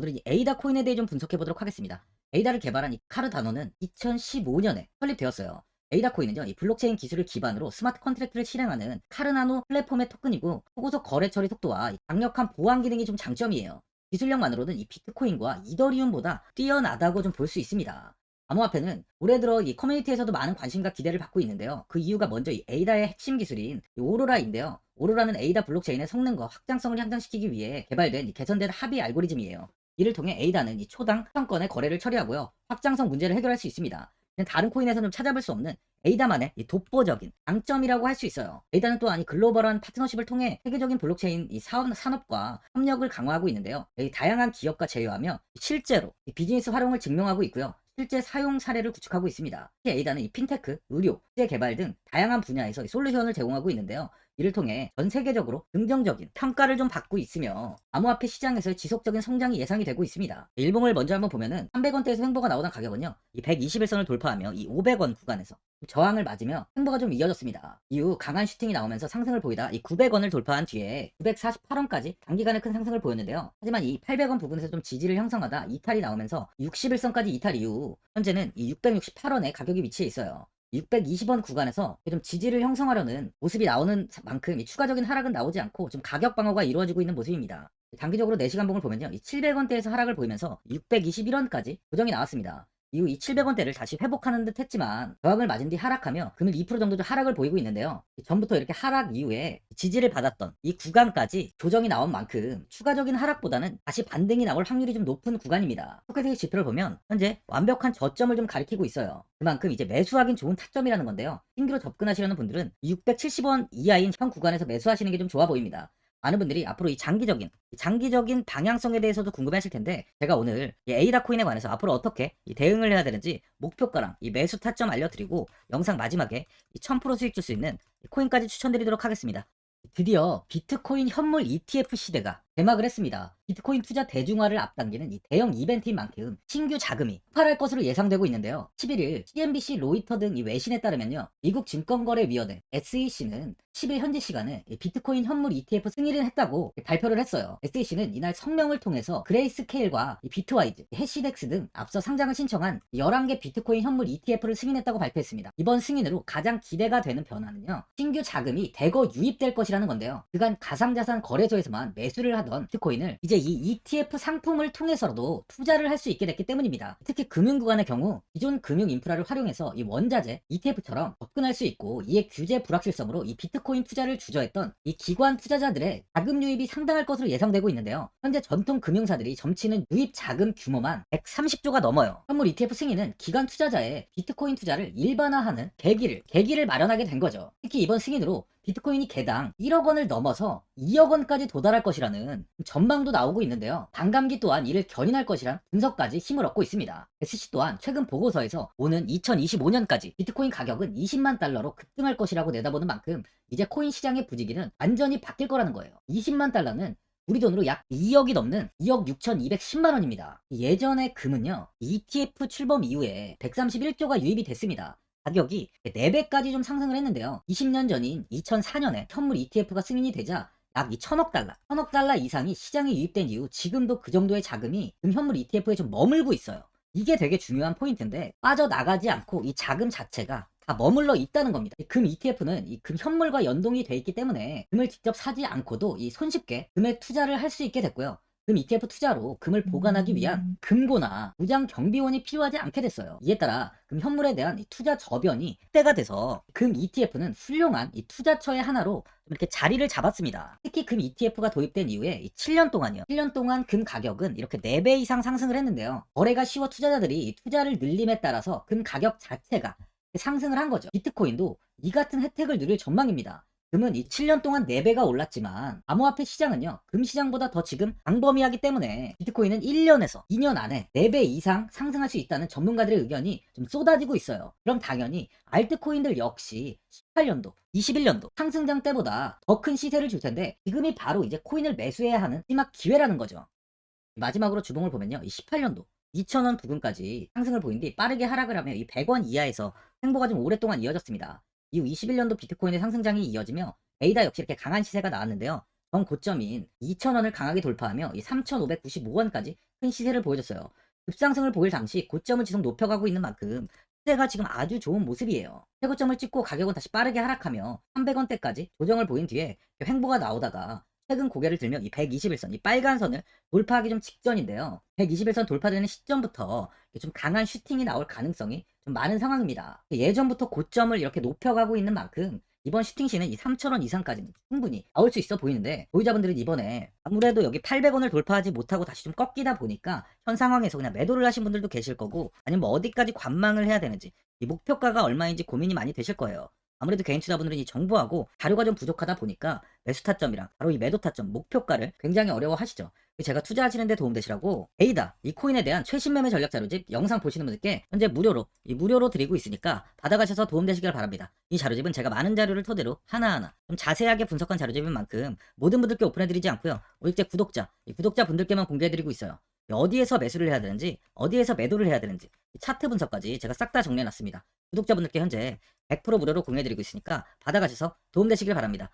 오늘은 이 에이다 코인에 대해 좀 분석해 보도록 하겠습니다. 에이다를 개발한 이 카르다노는 2015년에 설립되었어요. 에이다 코인은요, 이 블록체인 기술을 기반으로 스마트 컨트랙트를 실행하는 카르나노 플랫폼의 토큰이고, 초고속 거래 처리 속도와 이 강력한 보안 기능이 좀 장점이에요. 기술력만으로는 이 비트코인과 이더리움보다 뛰어나다고 좀 볼 수 있습니다. 암호화폐는 올해 들어 이 커뮤니티에서도 많은 관심과 기대를 받고 있는데요. 그 이유가 먼저 이 에이다의 핵심 기술인 이 오로라인데요. 오로라는 에이다 블록체인의 성능과 확장성을 향상시키기 위해 개발된 이 개선된 합의 알고리즘이에요. 이를 통해 에이다는 이 초당 수천건의 거래를 처리하고요, 확장성 문제를 해결할 수 있습니다. 다른 코인에서는 찾아볼 수 없는 에이다만의 이 독보적인 장점이라고 할 수 있어요. 에이다는 또한 이 글로벌한 파트너십을 통해 세계적인 블록체인 이 산업과 협력을 강화하고 있는데요. 이 다양한 기업과 제휴하며 실제로 이 비즈니스 활용을 증명하고 있고요. 실제 사용 사례를 구축하고 있습니다. 특히 에이다는 이 핀테크, 의료, 국제 개발 등 다양한 분야에서 이 솔루션을 제공하고 있는데요. 이를 통해 전 세계적으로 긍정적인 평가를 좀 받고 있으며 암호화폐 시장에서의 지속적인 성장이 예상이 되고 있습니다. 일봉을 먼저 한번 보면은 300원대에서 횡보가 나오던 가격은요, 이 121선을 돌파하며 이 500원 구간에서 저항을 맞으며 횡보가 좀 이어졌습니다. 이후 강한 슈팅이 나오면서 상승을 보이다 이 900원을 돌파한 뒤에 948원까지 단기간에 큰 상승을 보였는데요. 하지만 이 800원 부근에서 좀 지지를 형성하다 이탈이 나오면서 61선까지 이탈 이후 현재는 이 668원의 가격이 위치해 있어요. 620원 구간에서 좀 지지를 형성하려는 모습이 나오는 만큼 이 추가적인 하락은 나오지 않고 좀 가격 방어가 이루어지고 있는 모습입니다. 단기적으로 4시간봉을 보면요, 이 700원대에서 하락을 보이면서 621원까지 조정이 나왔습니다. 이후 이 700원대를 다시 회복하는 듯 했지만 저항을 맞은 뒤 하락하며 금일 2% 정도 하락을 보이고 있는데요. 전부터 이렇게 하락 이후에 지지를 받았던 이 구간까지 조정이 나온 만큼 추가적인 하락보다는 다시 반등이 나올 확률이 좀 높은 구간입니다. 스토캐스틱 지표를 보면 현재 완벽한 저점을 좀 가리키고 있어요. 그만큼 이제 매수하긴 좋은 타점이라는 건데요. 신규로 접근하시려는 분들은 670원 이하인 현 구간에서 매수하시는 게 좀 좋아 보입니다. 많은 분들이 앞으로 이 장기적인 방향성에 대해서도 궁금해하실 텐데, 제가 오늘 이 에이다 코인에 관해서 앞으로 어떻게 이 대응을 해야 되는지 목표가랑 이 매수 타점 알려드리고, 영상 마지막에 이 1000% 수익 줄 수 있는 이 코인까지 추천드리도록 하겠습니다. 드디어 비트코인 현물 ETF 시대가 개막을 했습니다. 비트코인 투자 대중화를 앞당기는 이 대형 이벤트인 만큼 신규 자금이 폭발할 것으로 예상되고 있는데요. 11일 CNBC, 로이터 등 이 외신에 따르면요, 미국 증권거래위원회 SEC는 10일 현지 시간에 이 비트코인 현물 ETF 승인을 했다고 발표를 했어요. SEC는 이날 성명을 통해서 그레이스케일과 이 비트와이즈, 해시덱스 등 앞서 상장을 신청한 11개 비트코인 현물 ETF를 승인했다고 발표했습니다. 이번 승인으로 가장 기대가 되는 변화는요, 신규 자금이 대거 유입될 것이라는 건데요. 그간 가상자산 거래소에서만 매수를 하던 비트코인을 이제 이 ETF 상품을 통해서도 투자를 할 수 있게 됐기 때문입니다. 특히 금융기관의 경우 기존 금융 인프라를 활용해서 이 원자재 ETF처럼 접근할 수 있고, 이에 규제 불확실성으로 이 비트코인 투자를 주저했던 이 기관 투자자들의 자금 유입이 상당할 것으로 예상되고 있는데요. 현재 전통 금융사들이 점치는 유입 자금 규모만 130조가 넘어요. 현물 ETF 승인은 기관 투자자의 비트코인 투자를 일반화하는 계기를 마련하게 된 거죠. 특히 이번 승인으로 비트코인이 개당 1억 원을 넘어서 2억 원까지 도달할 것이라는 전망도 나오고 있는데요. 반감기 또한 이를 견인할 것이란 분석까지 힘을 얻고 있습니다. SC 또한 최근 보고서에서 오는 2025년까지 비트코인 가격은 20만 달러로 급등할 것이라고 내다보는 만큼 이제 코인 시장의 부지기는 완전히 바뀔 거라는 거예요. 20만 달러는 우리 돈으로 약 2억이 넘는 2억 6,210만 원입니다. 예전에 금은요, ETF 출범 이후에 131조가 유입이 됐습니다. 가격이 4배까지 좀 상승을 했는데요. 20년 전인 2004년에 현물 ETF가 승인이 되자 약 1000억 달러 이상이 시장에 유입된 이후 지금도 그 정도의 자금이 현물 ETF에 좀 머물고 있어요. 이게 되게 중요한 포인트인데, 빠져나가지 않고 이 자금 자체가 다 머물러 있다는 겁니다. 금 ETF는 이 금 현물과 연동이 돼 있기 때문에 금을 직접 사지 않고도 이 손쉽게 금에 투자를 할 수 있게 됐고요. 금 ETF 투자로 금을 보관하기 위한 금고나 무장 경비원이 필요하지 않게 됐어요. 이에 따라 금 현물에 대한 이 투자 저변이 확대가 돼서 금 ETF는 훌륭한 이 투자처의 하나로 좀 이렇게 자리를 잡았습니다. 특히 금 ETF가 도입된 이후에 이 7년 동안이요. 7년 동안 금 가격은 이렇게 4배 이상 상승을 했는데요. 거래가 쉬워 투자자들이 이 투자를 늘림에 따라서 금 가격 자체가 상승을 한 거죠. 비트코인도 이 같은 혜택을 누릴 전망입니다. 금은 이 7년 동안 4배가 올랐지만 암호화폐 시장은요, 금 시장보다 더 지금 광범위하기 때문에 비트코인은 1년에서 2년 안에 4배 이상 상승할 수 있다는 전문가들의 의견이 좀 쏟아지고 있어요. 그럼 당연히 알트코인들 역시 18년도, 21년도 상승장 때보다 더 큰 시세를 줄 텐데, 지금이 바로 이제 코인을 매수해야 하는 마지막 기회라는 거죠. 마지막으로 주봉을 보면요, 이 18년도 2,000원 부근까지 상승을 보인 뒤 빠르게 하락을 하며 이 100원 이하에서 횡보가 좀 오랫동안 이어졌습니다. 이후 21년도 비트코인의 상승장이 이어지며 에이다 역시 이렇게 강한 시세가 나왔는데요. 전 고점인 2,000원을 강하게 돌파하며 이 3,595원까지 큰 시세를 보여줬어요. 급상승을 보일 당시 고점을 지속 높여가고 있는 만큼 시세가 지금 아주 좋은 모습이에요. 최고점을 찍고 가격은 다시 빠르게 하락하며 300원대까지 조정을 보인 뒤에 횡보가 나오다가 최근 고개를 들며 이 121선, 이 빨간 선을 돌파하기 좀 직전인데요. 121선 돌파되는 시점부터 좀 강한 슈팅이 나올 가능성이 좀 많은 상황입니다. 예전부터 고점을 이렇게 높여가고 있는 만큼 이번 슈팅 시는 이 3,000원 이상까지는 충분히 나올 수 있어 보이는데, 소유자분들은 이번에 아무래도 여기 800원을 돌파하지 못하고 다시 좀 꺾이다 보니까 현 상황에서 그냥 매도를 하신 분들도 계실 거고, 아니면 뭐 어디까지 관망을 해야 되는지, 이 목표가가 얼마인지 고민이 많이 되실 거예요. 아무래도 개인 투자분들은 이 정보하고 자료가 좀 부족하다 보니까 매수 타점이랑 바로 이 매도 타점, 목표가를 굉장히 어려워하시죠. 제가 투자하시는 데 도움되시라고 에이다, 이 코인에 대한 최신 매매 전략 자료집 영상 보시는 분들께 현재 무료로 드리고 있으니까 받아가셔서 도움되시길 바랍니다. 이 자료집은 제가 많은 자료를 토대로 하나하나 좀 자세하게 분석한 자료집인 만큼 모든 분들께 오픈해드리지 않고요. 일제 구독자 분들께만 공개해드리고 있어요. 어디에서 매수를 해야 되는지, 어디에서 매도를 해야 되는지, 차트 분석까지 제가 싹 다 정리해놨습니다. 구독자분들께 현재 100% 무료로 공유해드리고 있으니까 받아가셔서 도움되시길 바랍니다.